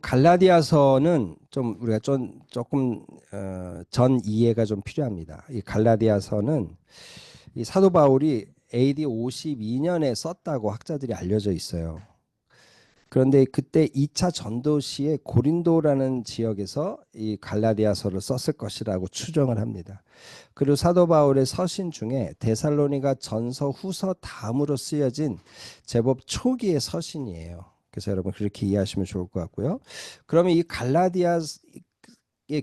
갈라디아서는 좀 우리가 조금 전 이해가 좀 필요합니다. 이 갈라디아서는 이 사도 바울이 AD 52년에 썼다고 학자들이 알려져 있어요. 그런데 그때 2차 전도 시에 고린도라는 지역에서 이 갈라디아서를 썼을 것이라고 추정을 합니다. 그리고 사도 바울의 서신 중에 데살로니가 전서 후서 다음으로 쓰여진 제법 초기의 서신이에요. 그래서 여러분 그렇게 이해하시면 좋을 것 같고요. 그러면 이 갈라디아의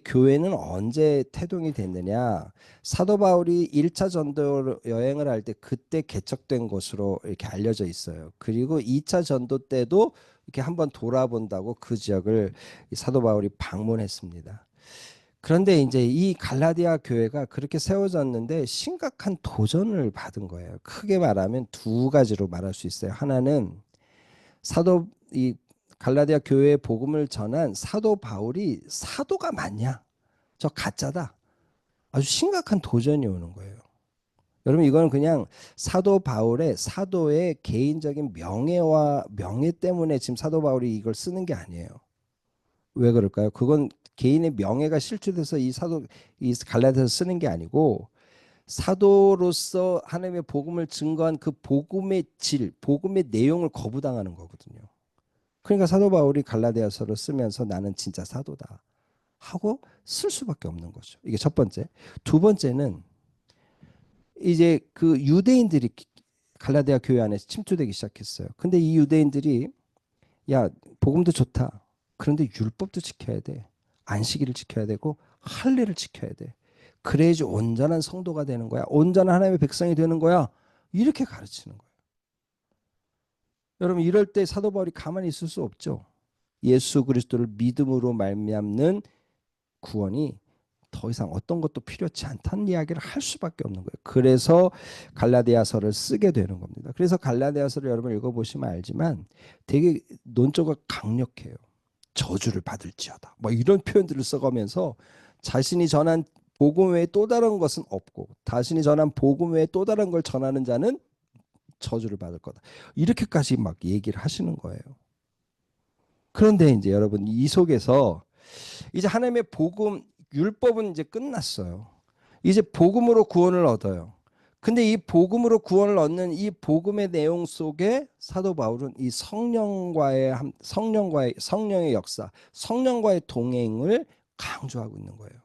교회는 언제 태동이 됐느냐? 사도 바울이 1차 전도 여행을 할 때 그때 개척된 것으로 이렇게 알려져 있어요. 그리고 2차 전도 때도 이렇게 한번 돌아본다고 그 지역을 사도 바울이 방문했습니다. 그런데 이제 이 갈라디아 교회가 그렇게 세워졌는데 심각한 도전을 받은 거예요. 크게 말하면 두 가지로 말할 수 있어요. 하나는 이 갈라디아 교회의 복음을 전한 사도 바울이 사도가 맞냐? 저 가짜다. 아주 심각한 도전이 오는 거예요. 여러분 이거는 그냥 사도 바울의 사도의 개인적인 명예 때문에 지금 사도 바울이 이걸 쓰는 게 아니에요. 왜 그럴까요? 그건 개인의 명예가 실추돼서 이 갈라디아서 쓰는 게 아니고 사도로서 하나님의 복음을 증거한 그 복음의 복음의 내용을 거부당하는 거거든요. 그러니까 사도 바울이 갈라디아서를 쓰면서 나는 진짜 사도다 하고 쓸 수밖에 없는 거죠. 이게 첫 번째. 두 번째는 이제 그 유대인들이 갈라디아 교회 안에 침투되기 시작했어요. 근데 이 유대인들이 야, 복음도 좋다. 그런데 율법도 지켜야 돼. 안식일을 지켜야 되고 할례를 지켜야 돼. 그래야지 온전한 성도가 되는 거야. 온전한 하나님의 백성이 되는 거야. 이렇게 가르치는 거예요. 여러분 이럴 때 사도 바울이 가만히 있을 수 없죠. 예수 그리스도를 믿음으로 말미암는 구원이 더 이상 어떤 것도 필요치 않다는 이야기를 할 수밖에 없는 거예요. 그래서 갈라디아서를 쓰게 되는 겁니다. 그래서 갈라디아서를 여러분 읽어보시면 알지만 되게 논조가 강력해요. 저주를 받을지어다. 뭐 이런 표현들을 써가면서 자신이 전한 복음 외에 또 다른 것은 없고 자신이 전한 복음 외에 또 다른 걸 전하는 자는 저주를 받을 거다. 이렇게까지 막 얘기를 하시는 거예요. 그런데 이제 여러분 이 속에서 이제 하나님의 복음 율법은 이제 끝났어요. 이제 복음으로 구원을 얻어요. 근데 이 복음으로 구원을 얻는 이 복음의 내용 속에 사도 바울은 이 성령의 역사, 성령과의 동행을 강조하고 있는 거예요.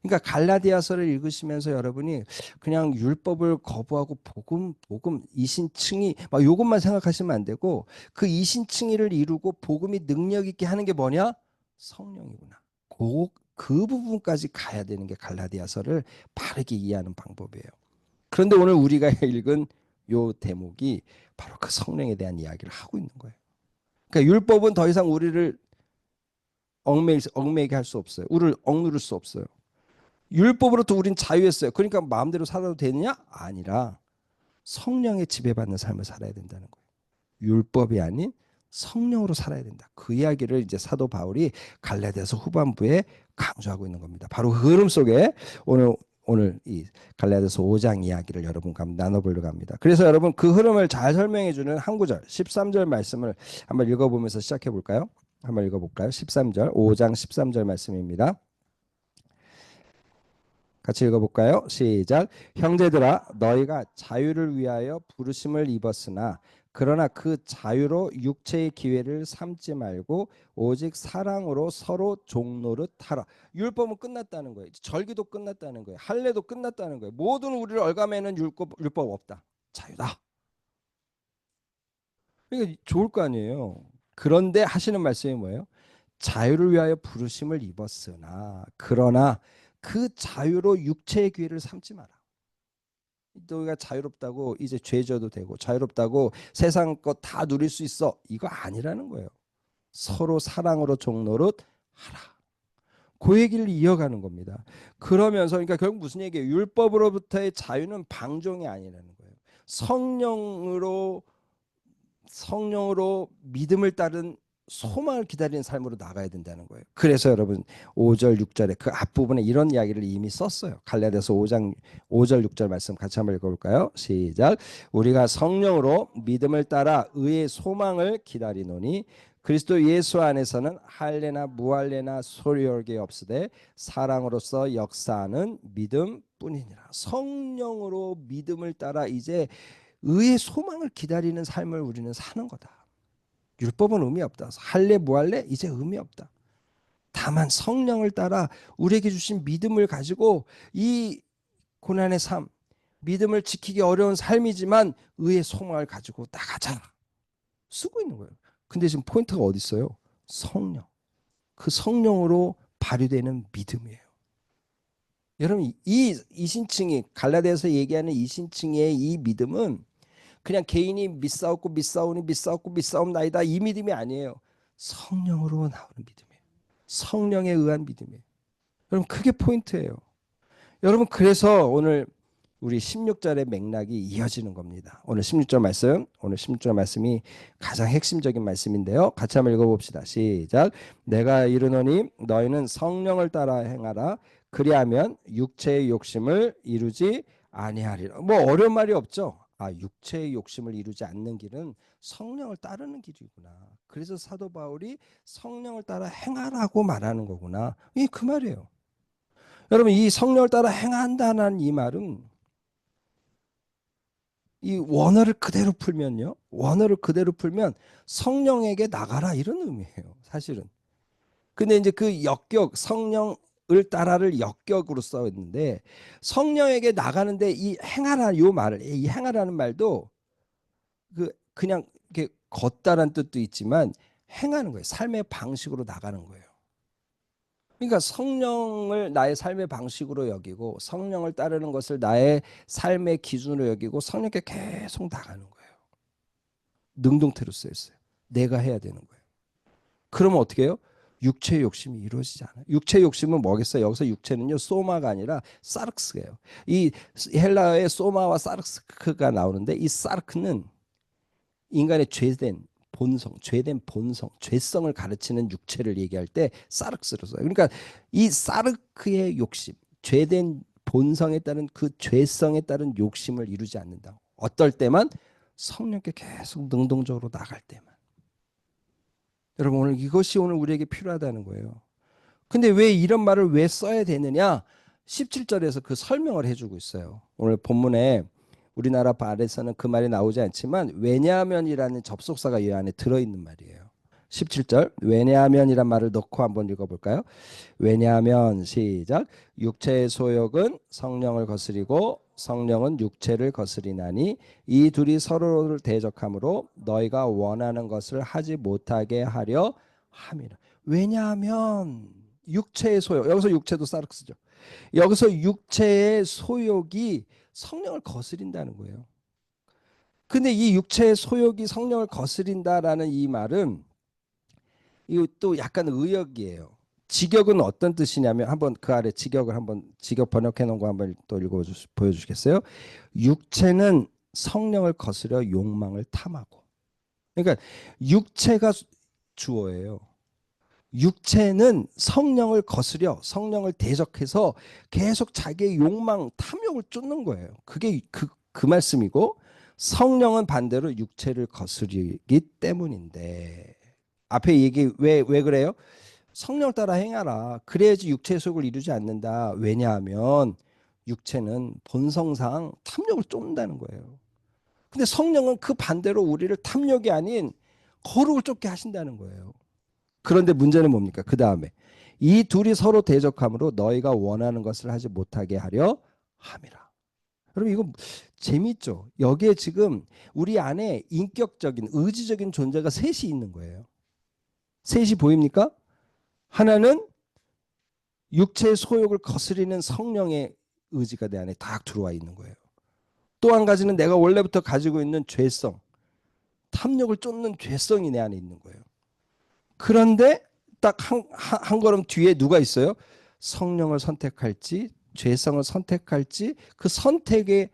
그러니까 갈라디아서를 읽으시면서 여러분이 그냥 율법을 거부하고 복음 이신칭의 막 요것만 생각하시면 안 되고 그 이신칭의를 이루고 복음이 능력 있게 하는 게 뭐냐? 성령이구나. 그 부분까지 가야 되는 게 갈라디아서를 바르게 이해하는 방법이에요. 그런데 오늘 우리가 읽은 요 대목이 바로 그 성령에 대한 이야기를 하고 있는 거예요. 그러니까 율법은 더 이상 우리를 얽매이게 할 수 없어요. 우리를 억누를 수 없어요. 율법으로부터 우린 자유했어요. 그러니까 마음대로 살아도 되느냐? 아니라 성령에 지배받는 삶을 살아야 된다는 거예요. 율법이 아닌 성령으로 살아야 된다. 그 이야기를 이제 사도 바울이 갈라디아서 후반부에 강조하고 있는 겁니다. 바로 그 흐름 속에 오늘 이 갈라디아서 5장 이야기를 여러분과 나눠보려고 합니다. 그래서 여러분 그 흐름을 잘 설명해 주는 한 구절 13절 말씀을 한번 읽어보면서 시작해 볼까요? 한번 읽어볼까요? 13절 5장 13절 말씀입니다. 같이 읽어볼까요? 시작. 형제들아 너희가 자유를 위하여 부르심을 입었으나 그러나 그 자유로 육체의 기회를 삼지 말고 오직 사랑으로 서로 종노릇 하라. 율법은 끝났다는 거예요. 절기도 끝났다는 거예요. 할례도 끝났다는 거예요. 모든 우리를 얽아매는 율법 없다. 자유다. 그러니까 좋을 거 아니에요. 그런데 하시는 말씀이 뭐예요? 자유를 위하여 부르심을 입었으나 그러나 그 자유로 육체의 기회를 삼지 마라. 너희가 자유롭다고 이제 죄 져도 되고 자유롭다고 세상 것 다 누릴 수 있어. 이거 아니라는 거예요. 서로 사랑으로 종노릇 하라. 그 얘기를 이어가는 겁니다. 그러면서 그러니까 결국 무슨 얘기예요? 율법으로부터의 자유는 방종이 아니라는 거예요. 성령으로 믿음을 따른 소망을 기다리는 삶으로 나가야 된다는 거예요. 그래서 여러분 5절 6절에 그 앞부분에 이런 이야기를 이미 썼어요. 갈라디아서 5장 5절 6절 말씀 같이 한번 읽어볼까요? 시작. 우리가 성령으로 믿음을 따라 의의 소망을 기다리노니 그리스도 예수 안에서는 할례나 무할례나 소리or게 없으되 사랑으로서 역사하는 믿음뿐이니라. 성령으로 믿음을 따라 이제 의의 소망을 기다리는 삶을 우리는 사는 거다. 율법은 의미 없다. 할례 무할례 이제 의미 없다. 다만 성령을 따라 우리에게 주신 믿음을 가지고 이 고난의 삶, 믿음을 지키기 어려운 삶이지만 의의 소망을 가지고 나가자 쓰고 있는 거예요. 근데 지금 포인트가 어디 있어요? 성령. 그 성령으로 발휘되는 믿음이에요. 여러분 이 이신칭이 갈라디아서 얘기하는 이신칭의 이 믿음은 그냥 개인이 믿사옵고 믿사오니 믿사옵고 믿사옵나이다 이 믿음이 아니에요. 성령으로 나오는 믿음이에요. 성령에 의한 믿음이에요. 여러분 그게 포인트예요. 여러분 그래서 오늘 우리 16절의 맥락이 이어지는 겁니다. 오늘 16절 말씀, 오늘 16절 말씀이 가장 핵심적인 말씀인데요. 같이 한번 읽어봅시다. 시작. 내가 이르노니 너희는 성령을 따라 행하라. 그리하면 육체의 욕심을 이루지 아니하리라. 뭐 어려운 말이 없죠. 아, 육체의 욕심을 이루지 않는 길은 성령을 따르는 길이구나. 그래서 사도 바울이 성령을 따라 행하라고 말하는 거구나. 이게 그 말이에요. 여러분 이 성령을 따라 행한다는 이 말은 이 원어를 그대로 풀면요. 원어를 그대로 풀면 성령에게 나가라 이런 의미예요. 사실은. 근데 이제 그 역격 성령을 따라를 역격으로 써 있는데 성령에게 나가는데 이 행하라 요 말을 이 행하라는 말도 그냥 이렇게 걷다란 뜻도 있지만 행하는 거예요. 삶의 방식으로 나가는 거예요. 그러니까 성령을 나의 삶의 방식으로 여기고 성령을 따르는 것을 나의 삶의 기준으로 여기고 성령께 계속 나가는 거예요. 능동태로 쓰였어요. 내가 해야 되는 거예요. 그러면 어떻게 해요? 육체의 욕심이 이루어지지 않아요. 육체의 욕심은 뭐겠어요? 여기서 육체는요 소마가 아니라 사르크스예요. 이 헬라어의 소마와 사르크가 나오는데 이 사르크는 인간의 죄된 본성, 죄된 본성, 죄성을 가르치는 육체를 얘기할 때 사르크스로 써요. 그러니까 이 사르크의 욕심, 죄된 본성에 따른 그 죄성에 따른 욕심을 이루지 않는다고. 어떨 때만 성령께 계속 능동적으로 나갈 때만. 여러분 오늘 이것이 오늘 우리에게 필요하다는 거예요. 근데 왜 이런 말을 왜 써야 되느냐? 17절에서 그 설명을 해주고 있어요. 오늘 본문에 우리나라 말에서는 그 말이 나오지 않지만 왜냐하면이라는 접속사가 이 안에 들어있는 말이에요. 17절 왜냐하면이란 말을 넣고 한번 읽어볼까요? 왜냐하면 시작 육체의 소욕은 성령을 거스리고 성령은 육체를 거스리나니 이 둘이 서로를 대적하므로 너희가 원하는 것을 하지 못하게 하려 함이라. 왜냐하면 육체의 소욕 여기서 육체도 사르크스죠. 여기서 육체의 소욕이 성령을 거스린다는 거예요. 근데 이 육체의 소욕이 성령을 거스린다라는 이 말은 이것도 약간 의역이에요. 직역은 어떤 뜻이냐면 한번 그 아래 직역을 한번 직역 번역해 놓은 거 한번 또 보여주시겠어요? 육체는 성령을 거스려 욕망을 탐하고. 그러니까 육체가 주어예요. 육체는 성령을 거스려 성령을 대적해서 계속 자기의 욕망, 탐욕을 쫓는 거예요. 그게 그 말씀이고 성령은 반대로 육체를 거스르기 때문인데 앞에 얘기 왜 그래요? 성령 따라 행하라. 그래야지 육체의 속을 이루지 않는다. 왜냐하면 육체는 본성상 탐욕을 쫓는다는 거예요. 근데 성령은 그 반대로 우리를 탐욕이 아닌 거룩을 쫓게 하신다는 거예요. 그런데 문제는 뭡니까? 그 다음에 이 둘이 서로 대적함으로 너희가 원하는 것을 하지 못하게 하려 함이라. 여러분 이거 재미있죠? 여기에 지금 우리 안에 인격적인 의지적인 존재가 셋이 있는 거예요. 셋이 보입니까? 하나는 육체의 소욕을 거스리는 성령의 의지가 내 안에 딱 들어와 있는 거예요. 또 한 가지는 내가 원래부터 가지고 있는 죄성, 탐욕을 쫓는 죄성이 내 안에 있는 거예요. 그런데 딱 한 걸음 뒤에 누가 있어요? 성령을 선택할지 죄성을 선택할지 그 선택의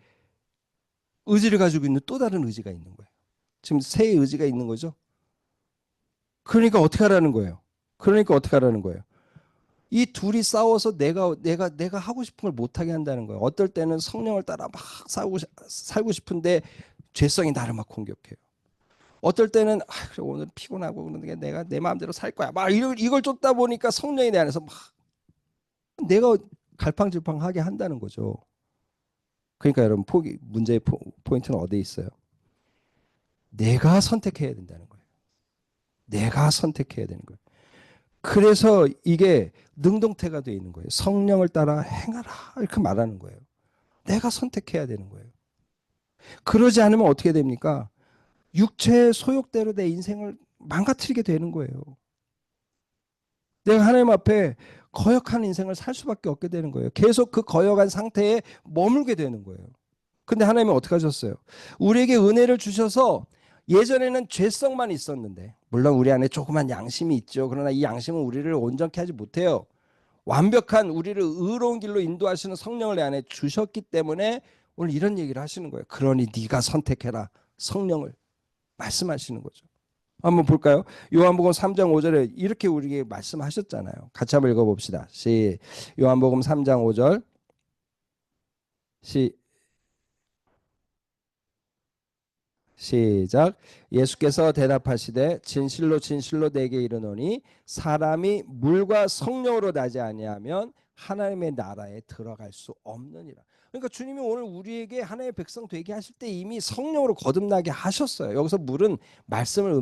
의지를 가지고 있는 또 다른 의지가 있는 거예요. 지금 세 의지가 있는 거죠. 그러니까 어떻게 하라는 거예요? 이 둘이 싸워서 내가 하고 싶은 걸 못하게 한다는 거예요. 어떨 때는 성령을 따라 막 살고 싶은데 죄성이 나를 막 공격해요. 어떨 때는 그래, 오늘 피곤하고 그런데 내가 내 마음대로 살 거야. 막 이걸 쫓다 보니까 성령이 내 안에서 막 내가 갈팡질팡하게 한다는 거죠. 그러니까 여러분 문제의 포인트는 어디에 있어요? 내가 선택해야 된다는 거예요. 내가 선택해야 되는 거예요. 그래서 이게 능동태가 되어 있는 거예요. 성령을 따라 행하라 이렇게 말하는 거예요. 내가 선택해야 되는 거예요. 그러지 않으면 어떻게 됩니까? 육체의 소욕대로 내 인생을 망가뜨리게 되는 거예요. 내가 하나님 앞에 거역한 인생을 살 수밖에 없게 되는 거예요. 계속 그 거역한 상태에 머물게 되는 거예요. 근데 하나님은 어떻게 하셨어요? 우리에게 은혜를 주셔서 예전에는 죄성만 있었는데, 물론 우리 안에 조그만 양심이 있죠. 그러나 이 양심은 우리를 온전케 하지 못해요. 완벽한 우리를 의로운 길로 인도하시는 성령을 내 안에 주셨기 때문에 오늘 이런 얘기를 하시는 거예요. 그러니 네가 선택해라. 성령을 말씀하시는 거죠. 한번 볼까요? 요한복음 3장 5절에 이렇게 우리에게 말씀하셨잖아요. 같이 한번 읽어봅시다. 요한복음 3장 5절 시작. 예수께서 대답하시되 진실로 진실로 내게 이르노니 사람이 물과 성령으로 나지 아니하면 하나님의 나라에 들어갈 수 없느니라. 그러니까 주님이 오늘 우리에게 하나님의 백성 되게 하실 때 이미 성령으로 거듭나게 하셨어요. 여기서 물은 말씀을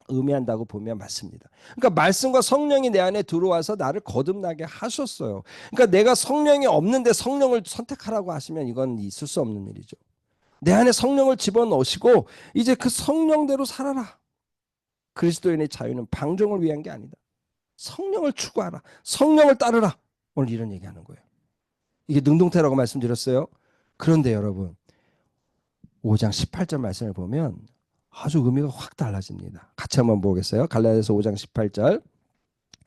의미한다고 보면 맞습니다. 그러니까 말씀과 성령이 내 안에 들어와서 나를 거듭나게 하셨어요. 그러니까 내가 성령이 없는데 성령을 선택하라고 하시면 이건 있을 수 없는 일이죠. 내 안에 성령을 집어넣으시고 이제 그 성령대로 살아라. 그리스도인의 자유는 방종을 위한 게 아니다. 성령을 추구하라. 성령을 따르라. 오늘 이런 얘기하는 거예요. 이게 능동태라고 말씀드렸어요. 그런데 여러분 5장 18절 말씀을 보면 아주 의미가 확 달라집니다. 같이 한번 보겠어요. 갈라디아서 5장 18절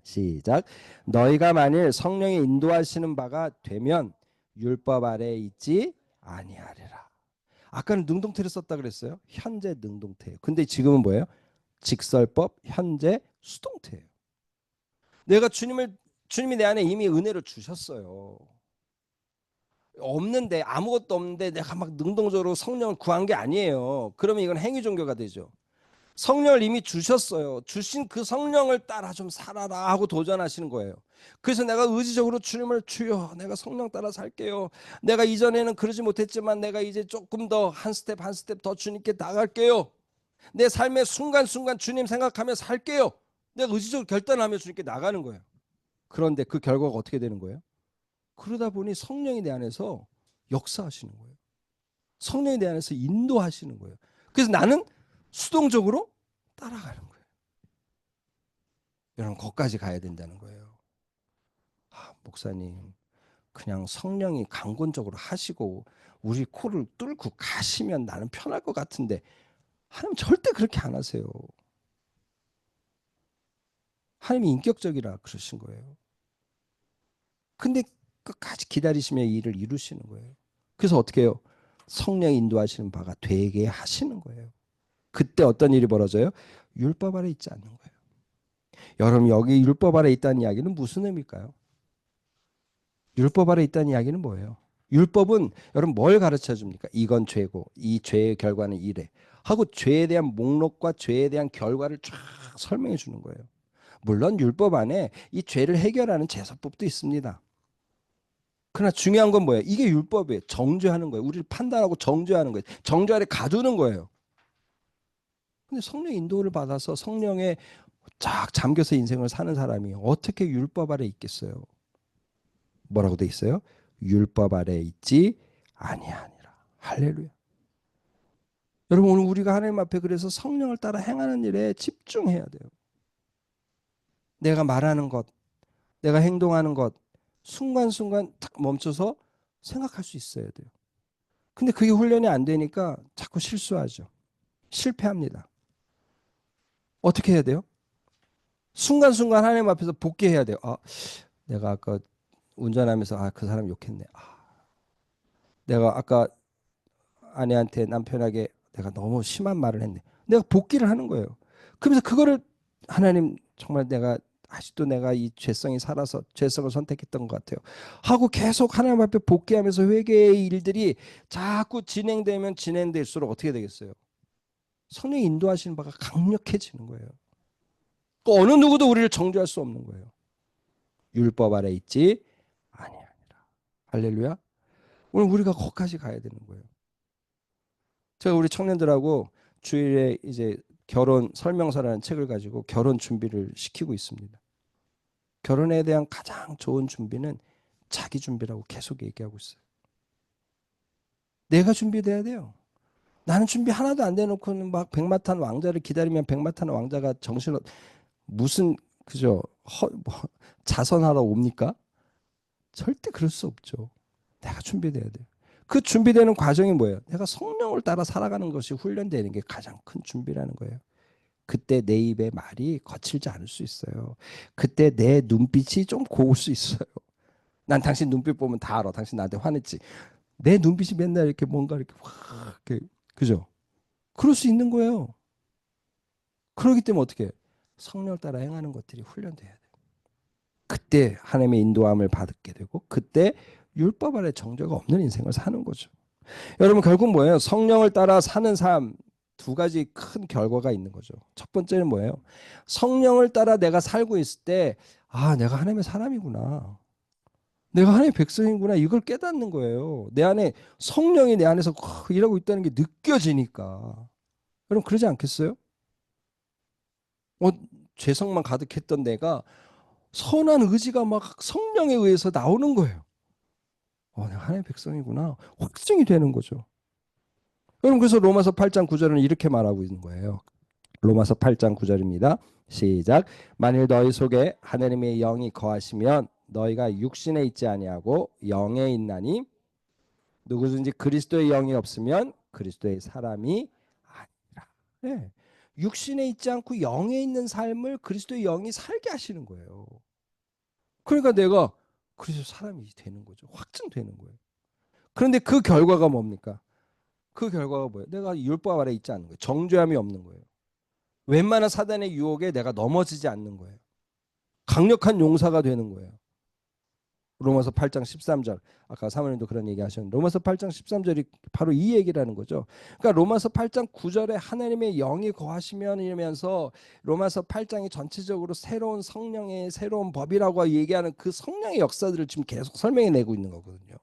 시작. 너희가 만일 성령이 인도하시는 바가 되면 율법 아래에 있지 아니하리라. 아까는 능동태를 썼다 그랬어요. 현재 능동태예요. 근데 지금은 뭐예요? 직설법 현재 수동태예요. 내가 주님이 내 안에 이미 은혜를 주셨어요. 없는데 아무것도 없는데 내가 막 능동적으로 성령을 구한 게 아니에요. 그러면 이건 행위 종교가 되죠. 성령을 이미 주셨어요. 주신 그 성령을 따라 좀 살아라 하고 도전하시는 거예요. 그래서 내가 의지적으로 주님을 주여 내가 성령 따라 살게요. 내가 이전에는 그러지 못했지만 내가 이제 조금 더 한 스텝 한 스텝 더 주님께 나갈게요. 내 삶의 순간순간 주님 생각하며 살게요. 내가 의지적으로 결단하며 주님께 나가는 거예요. 그런데 그 결과가 어떻게 되는 거예요? 그러다 보니 성령이 내 안에서 역사하시는 거예요. 성령이 내 안에서 인도하시는 거예요. 그래서 나는 수동적으로 따라가는 거예요. 여러분 거기까지 가야 된다는 거예요. 목사님 그냥 성령이 강권적으로 하시고 우리 코를 뚫고 가시면 나는 편할 것 같은데 하나님 절대 그렇게 안 하세요. 하나님이 인격적이라 그러신 거예요. 근데 끝까지 기다리시며 일을 이루시는 거예요. 그래서 어떻게 해요? 성령이 인도하시는 바가 되게 하시는 거예요. 그때 어떤 일이 벌어져요? 율법 아래 있지 않는 거예요. 여러분 여기 율법 아래 있다는 이야기는 무슨 의미일까요? 율법 아래 있다는 이야기는 뭐예요? 율법은 여러분 뭘 가르쳐 줍니까? 이건 죄고 이 죄의 결과는 이래 하고 죄에 대한 목록과 죄에 대한 결과를 쫙 설명해 주는 거예요. 물론 율법 안에 이 죄를 해결하는 제사법도 있습니다. 그러나 중요한 건 뭐예요? 이게 율법이에요. 정죄하는 거예요. 우리를 판단하고 정죄하는 거예요. 정죄 아래 가두는 거예요. 근데 성령 인도를 받아서 성령에 쫙 잠겨서 인생을 사는 사람이 어떻게 율법 아래 있겠어요? 뭐라고 돼 있어요? 율법 아래 있지 아니하니라. 할렐루야. 여러분 오늘 우리가 하나님 앞에 그래서 성령을 따라 행하는 일에 집중해야 돼요. 내가 말하는 것, 내가 행동하는 것 순간순간 딱 멈춰서 생각할 수 있어야 돼요. 근데 그게 훈련이 안 되니까 자꾸 실수하죠. 실패합니다. 어떻게 해야 돼요? 순간순간 하나님 앞에서 복귀해야 돼요. 내가 아까 운전하면서 그 사람 욕했네. 내가 아까 아내한테 남편에게 내가 너무 심한 말을 했네. 내가 복귀를 하는 거예요. 그러면서 그거를 하나님 정말 아직도 내가 이 죄성이 살아서 죄성을 선택했던 것 같아요. 하고 계속 하나님 앞에 복귀하면서 회개의 일들이 자꾸 진행되면 진행될수록 어떻게 되겠어요? 성령이 인도하시는 바가 강력해지는 거예요. 또 어느 누구도 우리를 정죄할 수 없는 거예요. 율법 아래 있지 아니하니라. 할렐루야. 오늘 우리가 거기까지 가야 되는 거예요. 제가 우리 청년들하고 주일에 이제 결혼 설명서라는 책을 가지고 결혼 준비를 시키고 있습니다. 결혼에 대한 가장 좋은 준비는 자기 준비라고 계속 얘기하고 있어요. 내가 준비돼야 돼요. 나는 준비 하나도 안 돼놓고는 막 백마탄 왕자를 기다리면 백마탄 왕자가 정신을 무슨 그죠? 자선하러 옵니까? 절대 그럴 수 없죠. 내가 준비돼야 돼요. 그 준비되는 과정이 뭐예요? 내가 성령을 따라 살아가는 것이 훈련되는 게 가장 큰 준비라는 거예요. 그때 내 입의 말이 거칠지 않을 수 있어요. 그때 내 눈빛이 좀 고울 수 있어요. 난 당신 눈빛 보면 다 알아. 당신 나한테 화냈지. 내 눈빛이 맨날 이렇게 뭔가 이렇게 확 이렇게 그죠? 그럴 수 있는 거예요. 그렇기 때문에 어떻게 해요? 성령을 따라 행하는 것들이 훈련돼야 돼요. 그때 하나님의 인도함을 받게 되고 그때 율법 아래 정죄가 없는 인생을 사는 거죠. 여러분 결국 뭐예요? 성령을 따라 사는 삶 두 가지 큰 결과가 있는 거죠. 첫 번째는 뭐예요? 성령을 따라 내가 살고 있을 때 아, 내가 하나님의 사람이구나. 내가 하나님의 백성이구나. 이걸 깨닫는 거예요. 내 안에 성령이 내 안에서 일하고 있다는 게 느껴지니까. 여러분 그러지 않겠어요? 죄성만 가득했던 내가 선한 의지가 막 성령에 의해서 나오는 거예요. 내가 하나님의 백성이구나. 확증이 되는 거죠. 여러분 그래서 로마서 8장 9절은 이렇게 말하고 있는 거예요. 로마서 8장 9절입니다. 시작. 만일 너희 속에 하나님의 영이 거하시면 너희가 육신에 있지 아니하고 영에 있나니 누구든지 그리스도의 영이 없으면 그리스도의 사람이 아니라. 네. 육신에 있지 않고 영에 있는 삶을 그리스도의 영이 살게 하시는 거예요. 그러니까 내가 그리스도 사람이 되는 거죠. 확증되는 거예요. 그런데 그 결과가 뭡니까? 그 결과가 뭐예요? 내가 율법 아래 있지 않는 거예요. 정죄함이 없는 거예요. 웬만한 사단의 유혹에 내가 넘어지지 않는 거예요. 강력한 용사가 되는 거예요. 로마서 8장 13절. 아까 사모님도 그런 얘기 하셨는데 로마서 8장 13절이 바로 이 얘기라는 거죠. 그러니까 로마서 8장 9절에 하나님의 영이 거하시면 이러면서 로마서 8장이 전체적으로 새로운 성령의 새로운 법이라고 얘기하는 그 성령의 역사들을 지금 계속 설명해 내고 있는 거거든요.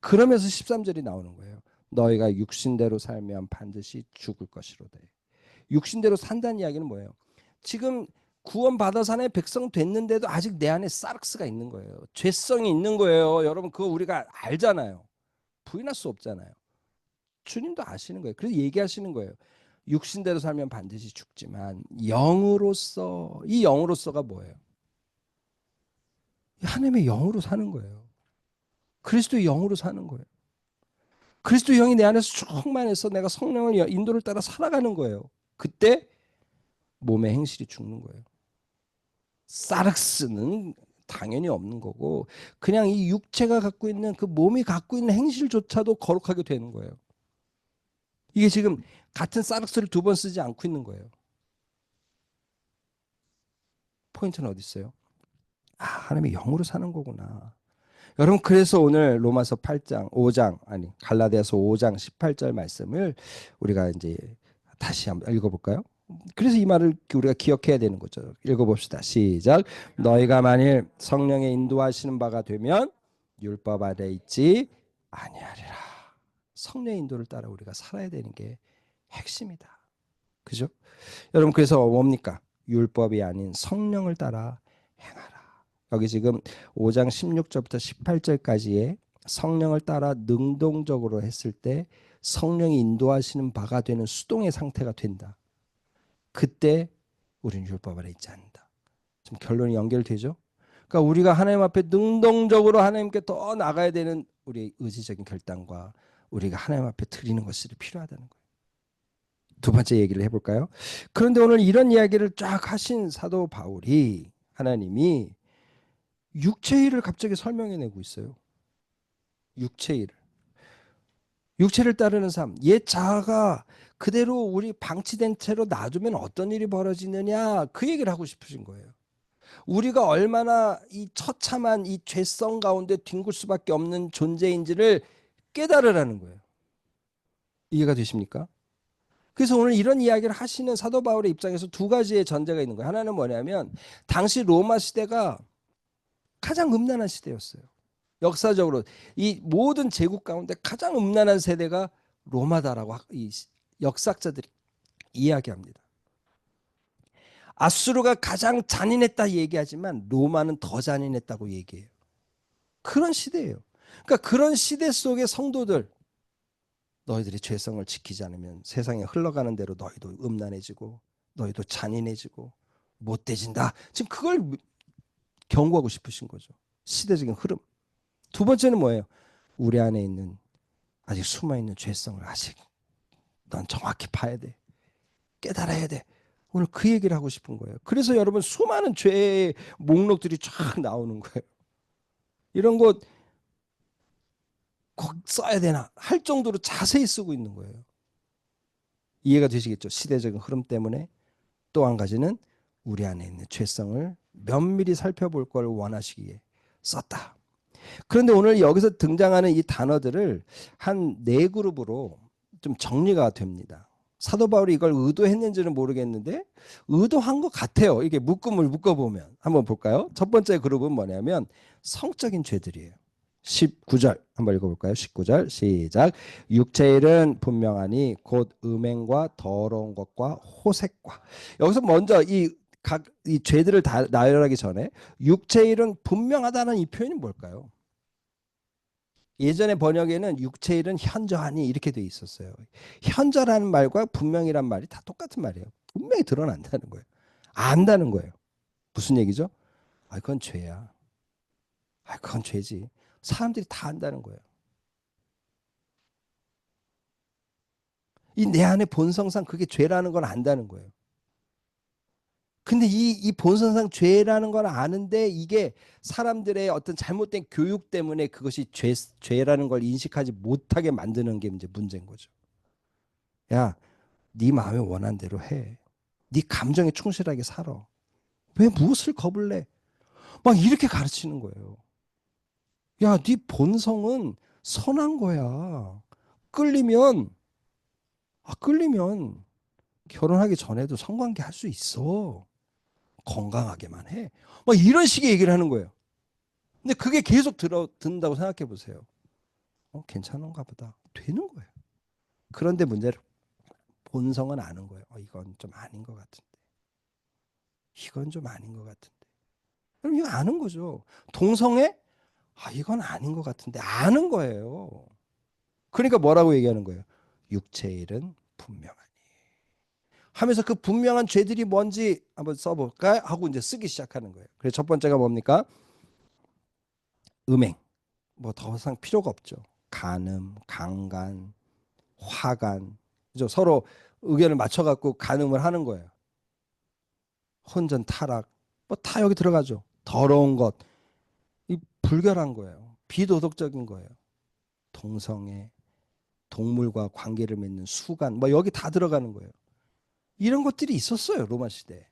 그러면서 13절이 나오는 거예요. 너희가 육신대로 살면 반드시 죽을 것이로되. 육신대로 산다는 이야기는 뭐예요? 지금 구원받아서 하나님의 백성 됐는데도 아직 내 안에 사르스가 있는 거예요. 죄성이 있는 거예요. 여러분 그거 우리가 알잖아요. 부인할 수 없잖아요. 주님도 아시는 거예요. 그래서 얘기하시는 거예요. 육신대로 살면 반드시 죽지만 영으로서 이 영으로서가 뭐예요? 하나님의 영으로 사는 거예요. 그리스도의 영으로 사는 거예요. 그리스도의 영이 내 안에서 충만해서 내가 성령을 인도를 따라 살아가는 거예요. 그때 몸의 행실이 죽는 거예요. 사르스는 당연히 없는 거고 그냥 이 육체가 갖고 있는 그 몸이 갖고 있는 행실조차도 거룩하게 되는 거예요. 이게 지금 같은 사르스를 두 번 쓰지 않고 있는 거예요. 포인트는 어디 있어요? 하나님의 영으로 사는 거구나. 여러분 그래서 오늘 로마서 8장 5장 아니 갈라디아서 5장 18절 말씀을 우리가 이제 다시 한번 읽어볼까요? 그래서 이 말을 우리가 기억해야 되는 거죠. 읽어봅시다. 시작. 너희가 만일 성령의 인도하시는 바가 되면 율법 아래 있지 아니하리라. 성령의 인도를 따라 우리가 살아야 되는 게 핵심이다. 그죠? 여러분 그래서 뭡니까? 율법이 아닌 성령을 따라 행하라. 여기 지금 5장 16절부터 18절까지의 성령을 따라 능동적으로 했을 때 성령이 인도하시는 바가 되는 수동의 상태가 된다. 그때 우리는 율법 아래 있지 않는다. 좀 결론이 연결되죠? 그러니까 우리가 하나님 앞에 능동적으로 하나님께 더 나가야 되는 우리의 의지적인 결단과 우리가 하나님 앞에 드리는 것이 필요하다는 거예요. 두 번째 얘기를 해볼까요? 그런데 오늘 이런 이야기를 쫙 하신 사도 바울이 하나님이 육체일을 갑자기 설명해내고 있어요. 육체일. 육체를 따르는 삶. 옛 자아가 그대로 우리 방치된 채로 놔두면 어떤 일이 벌어지느냐 그 얘기를 하고 싶으신 거예요. 우리가 얼마나 이 처참한 이 죄성 가운데 뒹굴 수밖에 없는 존재인지를 깨달으라는 거예요. 이해가 되십니까? 그래서 오늘 이런 이야기를 하시는 사도 바울의 입장에서 두 가지의 전제가 있는 거예요. 하나는 뭐냐면 당시 로마 시대가 가장 음란한 시대였어요. 역사적으로 이 모든 제국 가운데 가장 음란한 세대가 로마다라고 이 역사학자들이 이야기합니다. 아수르가 가장 잔인했다 얘기하지만 로마는 더 잔인했다고 얘기해요. 그런 시대예요. 그러니까 그런 시대 속의 성도들, 너희들이 죄성을 지키지 않으면 세상에 흘러가는 대로 너희도 음란해지고 너희도 잔인해지고 못돼진다. 지금 그걸 경고하고 싶으신 거죠. 시대적인 흐름. 두 번째는 뭐예요? 우리 안에 있는 아직 숨어있는 죄성을 아직 넌 정확히 봐야 돼. 깨달아야 돼. 오늘 그 얘기를 하고 싶은 거예요. 그래서 여러분 수많은 죄의 목록들이 쫙 나오는 거예요. 이런 거 꼭 써야 되나 할 정도로 자세히 쓰고 있는 거예요. 이해가 되시겠죠? 시대적인 흐름 때문에. 또 한 가지는 우리 안에 있는 죄성을 면밀히 살펴볼 걸 원하시기에 썼다. 그런데 오늘 여기서 등장하는 이 단어들을 한 네 그룹으로 좀 정리가 됩니다. 사도 바울이 이걸 의도했는지는 모르겠는데 의도한 것 같아요. 이게 묶음을 묶어보면 한번 볼까요? 첫 번째 그룹은 뭐냐면 성적인 죄들이에요. 19절 한번 읽어볼까요? 19절 시작. 육체의 일은 분명하니 곧 음행과 더러운 것과 호색과. 여기서 먼저 이 죄들을 다 나열하기 전에 육체의 일은 분명하다는 이 표현이 뭘까요? 예전의 번역에는 육체의 일은 현저하니 이렇게 돼 있었어요. 현저라는 말과 분명이란 말이 다 똑같은 말이에요. 분명히 드러난다는 거예요. 안다는 거예요. 무슨 얘기죠? 아, 그건 죄야. 아, 그건 죄지. 사람들이 다 안다는 거예요. 이 내 안의 본성상 그게 죄라는 걸 안다는 거예요. 근데 이 본성상 죄라는 걸 아는데 이게 사람들의 어떤 잘못된 교육 때문에 그것이 죄라는 걸 인식하지 못하게 만드는 게 이제 문제인 거죠. 야, 네 마음에 원한 대로 해. 네 감정에 충실하게 살아. 왜 무엇을 겁을 내? 막 이렇게 가르치는 거예요. 야, 네 본성은 선한 거야. 끌리면 끌리면 결혼하기 전에도 성관계 할 수 있어. 건강하게만 해. 막 이런 식의 얘기를 하는 거예요. 근데 그게 계속 듣는다고 생각해 보세요. 괜찮은가 보다. 되는 거예요. 그런데 문제는 본성은 아는 거예요. 이건 좀 아닌 것 같은데. 이건 좀 아닌 것 같은데. 그럼 이거 아는 거죠. 동성애? 이건 아닌 것 같은데. 아는 거예요. 그러니까 뭐라고 얘기하는 거예요? 육체의 일은 분명하니. 하면서 그 분명한 죄들이 뭔지 한번 써볼까? 하고 이제 쓰기 시작하는 거예요. 그래서 첫 번째가 뭡니까? 음행. 뭐 더 이상 필요가 없죠. 간음, 강간, 화간. 그죠? 서로 의견을 맞춰갖고 간음을 하는 거예요. 혼전, 타락. 뭐 다 여기 들어가죠. 더러운 것. 이 불결한 거예요. 비도덕적인 거예요. 동성애, 동물과 관계를 맺는 수간, 뭐 여기 다 들어가는 거예요. 이런 것들이 있었어요. 로마 시대에.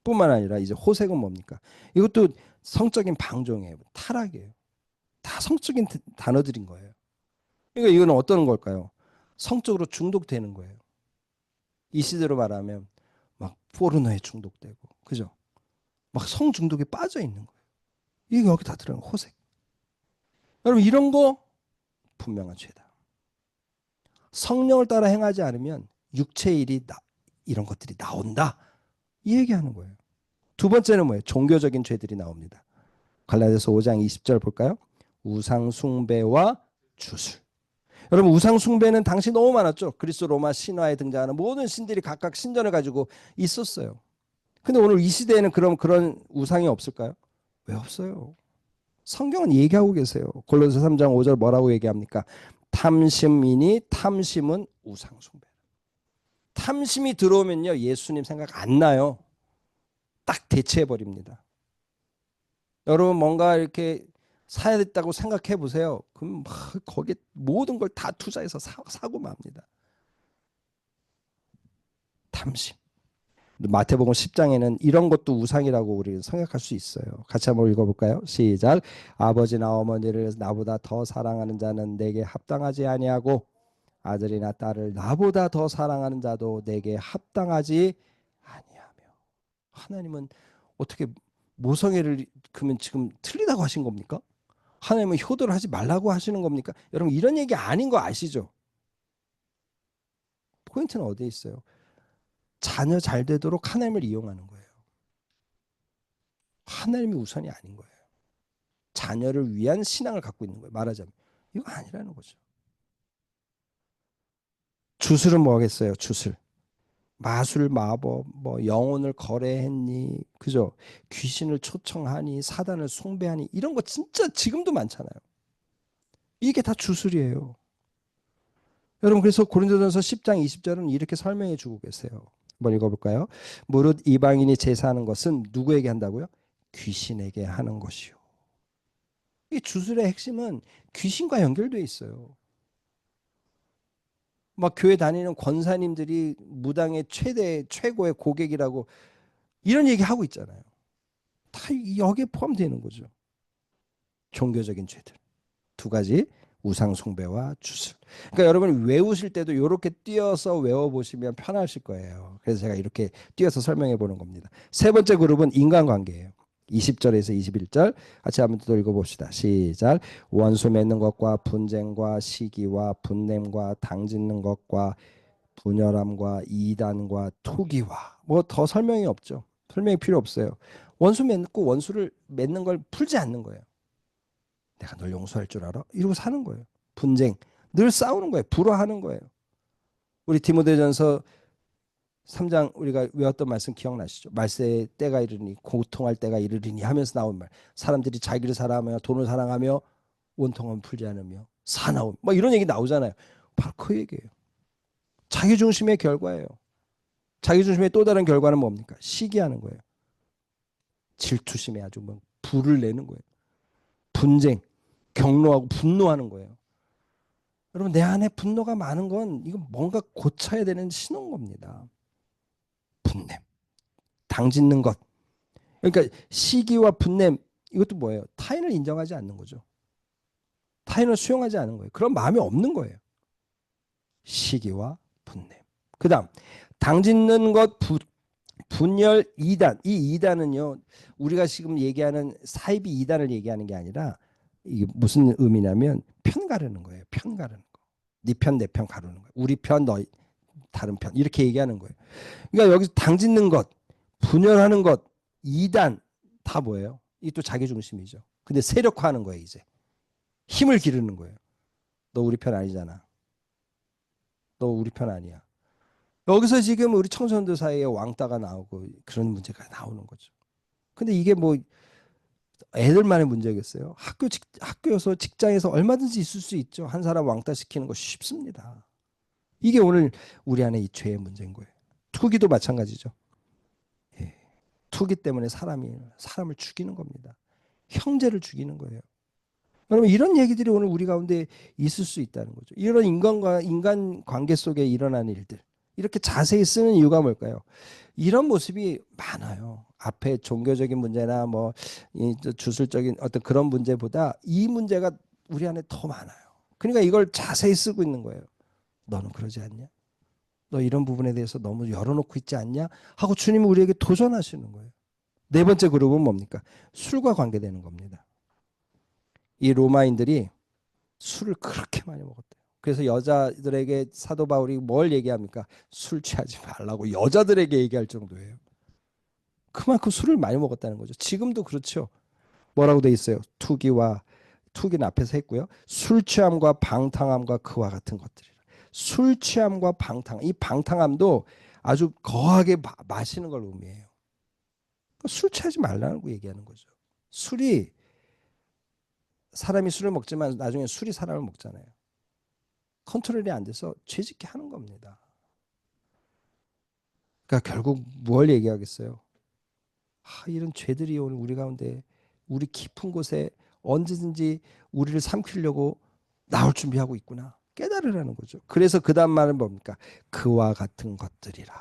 뿐만 아니라 이제 호색은 뭡니까? 이것도 성적인 방종이에요. 타락이에요. 다 성적인 단어들인 거예요. 그러니까 이거는 어떤 걸까요? 성적으로 중독되는 거예요. 이 시대로 말하면 막 포르노에 중독되고, 그죠? 막 성중독에 빠져 있는 거예요. 이게 여기 다 들어가는 호색. 여러분 이런 거 분명한 죄다. 성령을 따라 행하지 않으면 육체의 일이 이런 것들이 나온다. 이 얘기하는 거예요. 두 번째는 뭐예요? 종교적인 죄들이 나옵니다. 갈라디아서 5장 20절 볼까요? 우상 숭배와 주술. 여러분 우상 숭배는 당시 너무 많았죠. 그리스 로마 신화에 등장하는 모든 신들이 각각 신전을 가지고 있었어요. 근데 오늘 이 시대에는 그럼 그런 우상이 없을까요? 왜 없어요? 성경은 얘기하고 계세요. 골로새 3장 5절 뭐라고 얘기합니까? 탐심이니 탐심은 우상 숭배. 탐심이 들어오면요 예수님 생각 안 나요. 딱 대체해 버립니다. 여러분 뭔가 이렇게 사야 됐다고 생각해 보세요. 그럼 막 거기에 모든 걸 다 투자해서 사고 맙니다. 탐심. 마태복음 10장에는 이런 것도 우상이라고 우리는 생각할 수 있어요. 같이 한번 읽어볼까요? 시작. 아버지나 어머니를 나보다 더 사랑하는 자는 내게 합당하지 아니하고 아들이나 딸을 나보다 더 사랑하는 자도 내게 합당하지 아니하며. 하나님은 어떻게 모성애를 그러면 지금 틀리다고 하신 겁니까? 하나님은 효도를 하지 말라고 하시는 겁니까? 여러분 이런 얘기 아닌 거 아시죠? 포인트는 어디에 있어요? 자녀 잘 되도록 하나님을 이용하는 거예요. 하나님이 우선이 아닌 거예요. 자녀를 위한 신앙을 갖고 있는 거예요. 말하자면 이거 아니라는 거죠. 주술은 뭐 하겠어요? 주술. 마술, 마법, 뭐 영혼을 거래했니, 그죠? 귀신을 초청하니, 사단을 숭배하니 이런 거 진짜 지금도 많잖아요. 이게 다 주술이에요. 여러분 그래서 고린도전서 10장 20절은 이렇게 설명해 주고 계세요. 한번 읽어볼까요? 무릇 이방인이 제사하는 것은 누구에게 한다고요? 귀신에게 하는 것이요. 이 주술의 핵심은 귀신과 연결되어 있어요. 막 교회 다니는 권사님들이 무당의 최고의 고객이라고 이런 얘기 하고 있잖아요. 다 여기에 포함되는 거죠. 종교적인 죄들. 두 가지. 우상 숭배와 주술. 그러니까 여러분 외우실 때도 이렇게 띄어서 외워보시면 편하실 거예요. 그래서 제가 이렇게 띄어서 설명해 보는 겁니다. 세 번째 그룹은 인간관계예요. 20절에서 21절 같이 한번 또 읽어봅시다. 시작. 원수 맺는 것과 분쟁과 시기와 분냄과 당짓는 것과 분열함과 이단과 투기와 뭐 더 설명이 없죠. 설명이 필요 없어요. 원수 맺고 원수를 맺는 걸 풀지 않는 거예요. 내가 널 용서할 줄 알아? 이러고 사는 거예요. 분쟁. 늘 싸우는 거예요. 불화하는 거예요. 우리 디모데전서 3장 우리가 외웠던 말씀 기억나시죠? 말세의 때가 이르니 고통할 때가 이르리니 하면서 나온 말. 사람들이 자기를 사랑하며 돈을 사랑하며 원통함을 풀지 않으며 사나움. 뭐 이런 얘기 나오잖아요. 바로 그 얘기예요. 자기중심의 결과예요. 자기중심의 또 다른 결과는 뭡니까? 시기하는 거예요. 질투심에 아주 뭐 불을 내는 거예요. 분쟁, 격노하고 분노하는 거예요. 여러분 내 안에 분노가 많은 건 이거 뭔가 고쳐야 되는 신호인 겁니다. 분냄, 당짓는 것. 그러니까 시기와 분냄 이것도 뭐예요? 타인을 인정하지 않는 거죠. 타인을 수용하지 않는 거예요. 그런 마음이 없는 거예요. 시기와 분냄. 그다음 당짓는 것, 분열, 이단. 이 이단은요 우리가 지금 얘기하는 사이비 이단을 얘기하는 게 아니라 이게 무슨 의미냐면 편 가르는 거예요. 편 가르는 거. 네 편 내 편 가르는 거예요. 우리 편 너 다른 편 이렇게 얘기하는 거예요. 그러니까 여기서 당짓는 것, 분열하는 것, 이단 다 뭐예요? 이게 또 자기 중심이죠. 근데 세력화하는 거예요 이제. 힘을 기르는 거예요. 너 우리 편 아니잖아. 너 우리 편 아니야. 여기서 지금 우리 청소년들 사이에 왕따가 나오고 그런 문제가 나오는 거죠. 근데 이게 뭐 애들만의 문제겠어요? 학교여서 직장에서 얼마든지 있을 수 있죠. 한 사람 왕따 시키는 거 쉽습니다. 이게 오늘 우리 안에 이 죄의 문제인 거예요. 투기도 마찬가지죠. 예. 투기 때문에 사람을 죽이는 겁니다. 형제를 죽이는 거예요. 여러분 이런 얘기들이 오늘 우리 가운데 있을 수 있다는 거죠. 이런 인간 관계 속에 일어나는 일들. 이렇게 자세히 쓰는 이유가 뭘까요? 이런 모습이 많아요. 앞에 종교적인 문제나 뭐 주술적인 어떤 그런 문제보다 이 문제가 우리 안에 더 많아요. 그러니까 이걸 자세히 쓰고 있는 거예요. 너는 그러지 않냐? 너 이런 부분에 대해서 너무 열어놓고 있지 않냐? 하고 주님은 우리에게 도전하시는 거예요. 네 번째 그룹은 뭡니까? 술과 관계되는 겁니다. 이 로마인들이 술을 그렇게 많이 먹었대요. 그래서 여자들에게 사도 바울이 뭘 얘기합니까? 술 취하지 말라고 여자들에게 얘기할 정도예요. 그만큼 술을 많이 먹었다는 거죠. 지금도 그렇죠. 뭐라고 돼 있어요? 투기는 앞에서 했고요. 술 취함과 방탕함과 그와 같은 것들이라. 술 취함과 방탕. 이 방탕함도 아주 거하게 마시는 걸 의미해요. 술 취하지 말라는 거 얘기하는 거죠. 술이 사람이 술을 먹지만 나중에 술이 사람을 먹잖아요. 컨트롤이 안 돼서 죄짓게 하는 겁니다. 그러니까 결국 뭘 얘기하겠어요? 이런 죄들이 오늘 우리 가운데 우리 깊은 곳에 언제든지 우리를 삼키려고 나올 준비하고 있구나. 깨달으라는 거죠. 그래서 그 다음 말은 뭡니까? 그와 같은 것들이라.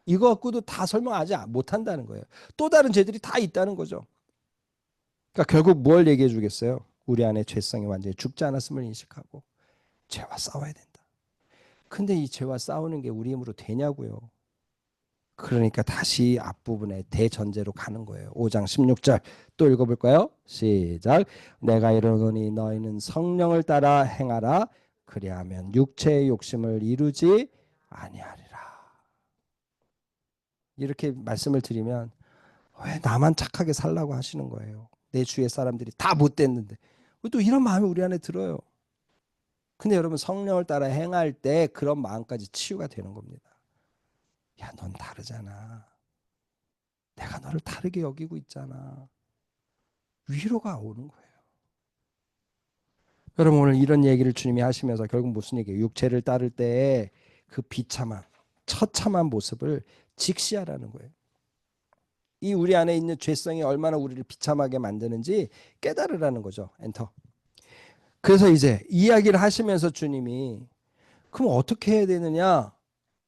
이거 갖고도 다 설명하지 못한다는 거예요. 또 다른 죄들이 다 있다는 거죠. 그러니까 결국 뭘 얘기해 주겠어요? 우리 안에 죄성이 완전히 죽지 않았음을 인식하고 죄와 싸워야 된다. 근데 이 죄와 싸우는 게 우리 힘으로 되냐고요. 그러니까 다시 앞부분에 대전제로 가는 거예요. 5장 16절 또 읽어볼까요? 시작. 내가 이르노니 너희는 성령을 따라 행하라. 그리하면 육체의 욕심을 이루지 아니하리라. 이렇게 말씀을 드리면 왜 나만 착하게 살라고 하시는 거예요. 내 주위의 사람들이 다 못됐는데. 또 이런 마음이 우리 안에 들어요. 근데 여러분 성령을 따라 행할 때 그런 마음까지 치유가 되는 겁니다. 야, 넌 다르잖아. 내가 너를 다르게 여기고 있잖아. 위로가 오는 거예요. 여러분 오늘 이런 얘기를 주님이 하시면서 결국 무슨 얘기예요? 육체를 따를 때의 그 비참한 처참한 모습을 직시하라는 거예요. 이 우리 안에 있는 죄성이 얼마나 우리를 비참하게 만드는지 깨달으라는 거죠. 엔터. 그래서 이제 이야기를 하시면서 주님이 그럼 어떻게 해야 되느냐?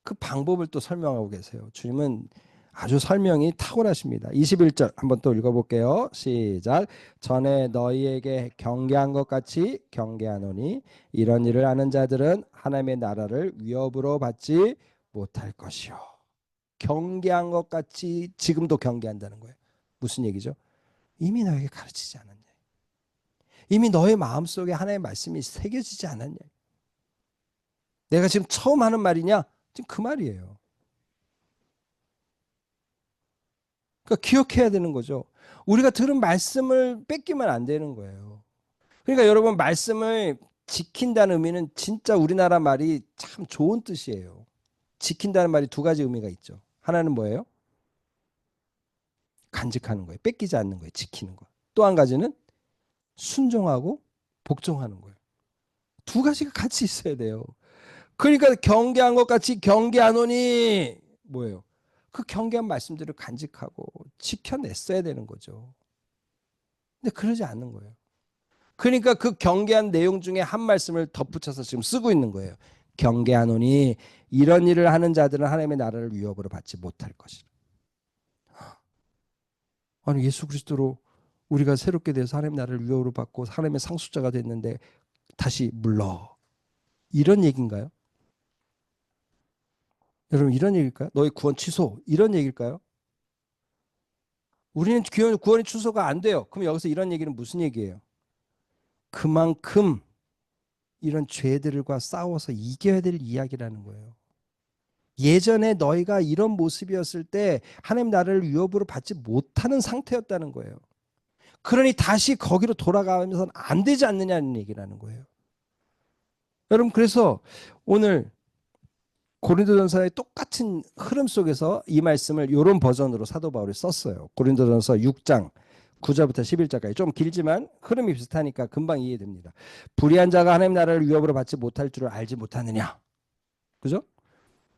그 방법을 또 설명하고 계세요. 주님은 아주 설명이 탁월하십니다. 21절 한번 또 읽어볼게요. 시작. 전에 너희에게 경계한 것 같이 경계하노니 이런 일을 하는 자들은 하나님의 나라를 위협으로 받지 못할 것이요. 경계한 것 같이 지금도 경계한다는 거예요. 무슨 얘기죠? 이미 너에게 가르치지 않았냐. 이미 너의 마음속에 하나님의 말씀이 새겨지지 않았냐. 내가 지금 처음 하는 말이냐? 지금 그 말이에요. 그러니까 기억해야 되는 거죠. 우리가 들은 말씀을 뺏기면 안 되는 거예요. 그러니까 여러분 말씀을 지킨다는 의미는 진짜 우리나라 말이 참 좋은 뜻이에요. 지킨다는 말이 두 가지 의미가 있죠. 하나는 뭐예요? 간직하는 거예요. 뺏기지 않는 거예요. 지키는 거. 또 한 가지는 순종하고 복종하는 거예요. 두 가지가 같이 있어야 돼요. 그러니까 경계한 것 같이 경계하노니 뭐예요? 그 경계한 말씀들을 간직하고 지켜냈어야 되는 거죠. 근데 그러지 않는 거예요. 그러니까 그 경계한 내용 중에 한 말씀을 덧붙여서 지금 쓰고 있는 거예요. 경계하노니 이런 일을 하는 자들은 하나님의 나라를 위협으로 받지 못할 것이라. 아니 예수 그리스도로 우리가 새롭게 돼서 하나님의 나라를 위협으로 받고 하나님의 상속자가 됐는데 다시 물러. 이런 얘기인가요? 여러분 이런 얘기일까요? 너의 구원 취소 이런 얘기일까요? 우리는 구원이 취소가 안 돼요. 그럼 여기서 이런 얘기는 무슨 얘기예요? 그만큼 이런 죄들과 싸워서 이겨야 될 이야기라는 거예요. 예전에 너희가 이런 모습이었을 때 하나님 나라를 위협으로 받지 못하는 상태였다는 거예요. 그러니 다시 거기로 돌아가면서는 안 되지 않느냐는 얘기라는 거예요. 여러분 그래서 오늘 고린도전서의 똑같은 흐름 속에서 이 말씀을 이런 버전으로 사도 바울이 썼어요. 고린도전서 6장 9절부터 11절까지 좀 길지만 흐름이 비슷하니까 금방 이해됩니다. 불의한 자가 하나님 나라를 위협으로 받지 못할 줄을 알지 못하느냐. 그죠?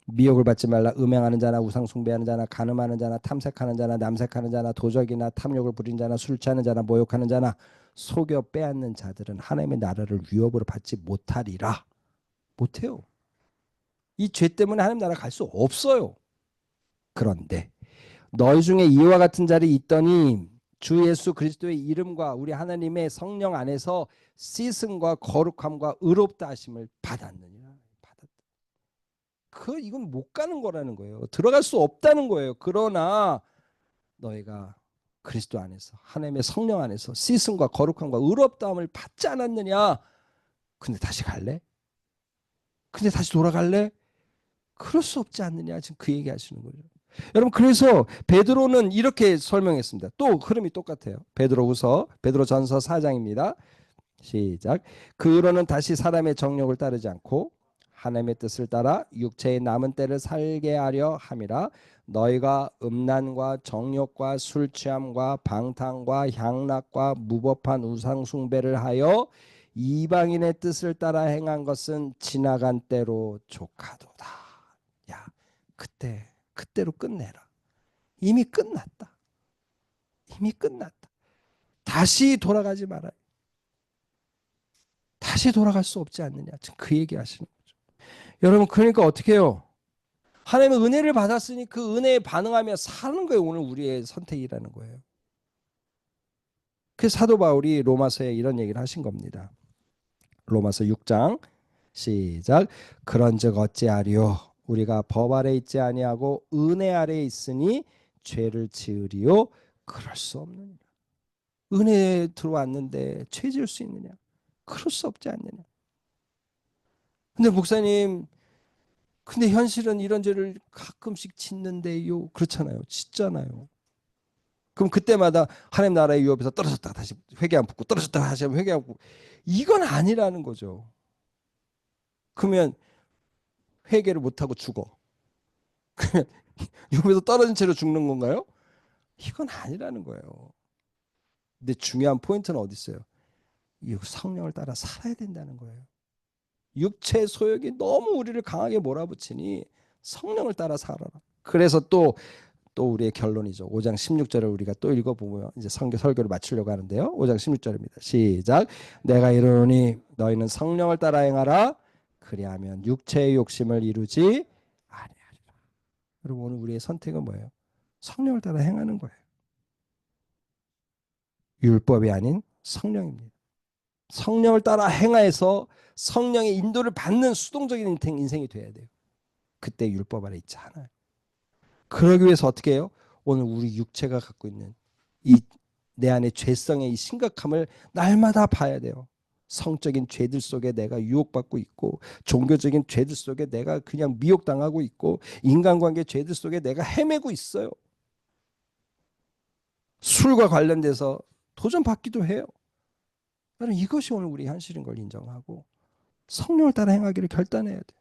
미혹을 받지 말라. 음행하는 자나 우상 숭배하는 자나 간음하는 자나 탐색하는 자나 남색하는 자나 도적이나 탐욕을 부린 자나 술 취하는 자나 모욕하는 자나 속여 빼앗는 자들은 하나님의 나라를 위협으로 받지 못하리라. 못해요. 이 죄 때문에 하나님 나라 갈 수 없어요. 그런데 너희 중에 이와 같은 자리 있더니 주 예수 그리스도의 이름과 우리 하나님의 성령 안에서 씻음과 거룩함과 의롭다 하심을 받았느니라. 이건 못 가는 거라는 거예요. 들어갈 수 없다는 거예요. 그러나 너희가 그리스도 안에서 하나님의 성령 안에서 씻음과 거룩함과 의롭다함을 받지 않았느냐? 근데 다시 갈래? 근데 다시 돌아갈래? 그럴 수 없지 않느냐? 지금 그 얘기 하시는 거죠. 여러분 그래서 베드로는 이렇게 설명했습니다. 또 흐름이 똑같아요. 베드로전서 4장입니다. 시작. 그로는 다시 사람의 정욕을 따르지 않고 하나님의 뜻을 따라 육체의 남은 때를 살게 하려 함이라. 너희가 음란과 정욕과 술 취함과 방탕과 향락과 무법한 우상 숭배를 하여 이방인의 뜻을 따라 행한 것은 지나간 때로 족하도다. 야, 그때로 끝내라. 이미 끝났다. 이미 끝났다. 다시 돌아가지 말아요. 다시 돌아갈 수 없지 않느냐. 지금 그 얘기 하시는 거죠. 여러분 그러니까 어떻게 해요? 하나님의 은혜를 받았으니 그 은혜에 반응하며 사는 거예요. 오늘 우리의 선택이라는 거예요. 그 사도 바울이 로마서에 이런 얘기를 하신 겁니다. 로마서 6장 시작. 그런즉 어찌하리요? 우리가 법 아래 있지 아니하고 은혜 아래 있으니 죄를 지으리요? 그럴 수 없느니라. 은혜에 들어왔는데 죄 지을 수 있느냐? 그럴 수 없지 않느냐? 근데 목사님, 근데 현실은 이런 죄를 가끔씩 짓는데요. 그렇잖아요. 짓잖아요. 그럼 그때마다 하나님 나라의 유업에서 떨어졌다가 다시 회개안 붙고 떨어졌다가 다시 회개안 붙고 이건 아니라는 거죠. 그러면 회개를 못하고 죽어. 그러면 유업에서 떨어진 채로 죽는 건가요? 이건 아니라는 거예요. 근데 중요한 포인트는 어디 있어요? 이 성령을 따라 살아야 된다는 거예요. 육체 소욕이 너무 우리를 강하게 몰아붙이니 성령을 따라 살아라. 그래서 또 우리의 결론이죠. 5장 16절을 우리가 또 읽어보면 이제 설교를 마치려고 하는데요. 5장 16절입니다. 시작. 내가 이르노니 너희는 성령을 따라 행하라. 그리하면 육체의 욕심을 이루지 아니하리라. 여러분 오늘 우리의 선택은 뭐예요? 성령을 따라 행하는 거예요. 율법이 아닌 성령입니다. 성령을 따라 행하여서 성령의 인도를 받는 수동적인 인생이 돼야 돼요. 그때 율법 아래 있지 않아요. 그러기 위해서 어떻게 해요? 오늘 우리 육체가 갖고 있는 이 내 안의 죄성의 이 심각함을 날마다 봐야 돼요. 성적인 죄들 속에 내가 유혹받고 있고 종교적인 죄들 속에 내가 그냥 미혹당하고 있고 인간관계 죄들 속에 내가 헤매고 있어요. 술과 관련돼서 도전받기도 해요. 여러분 이것이 오늘 우리 현실인 걸 인정하고 성령을 따라 행하기를 결단해야 돼요.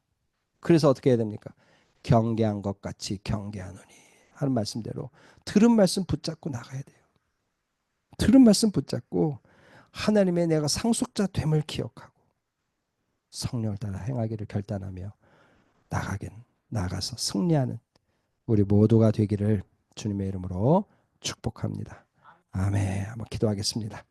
그래서 어떻게 해야 됩니까? 경계한 것 같이 경계하노니 하는 말씀대로 들은 말씀 붙잡고 나가야 돼요. 들은 말씀 붙잡고 하나님의 내가 상속자 됨을 기억하고 성령을 따라 행하기를 결단하며 나가서 승리하는 우리 모두가 되기를 주님의 이름으로 축복합니다. 아멘. 한번 기도하겠습니다.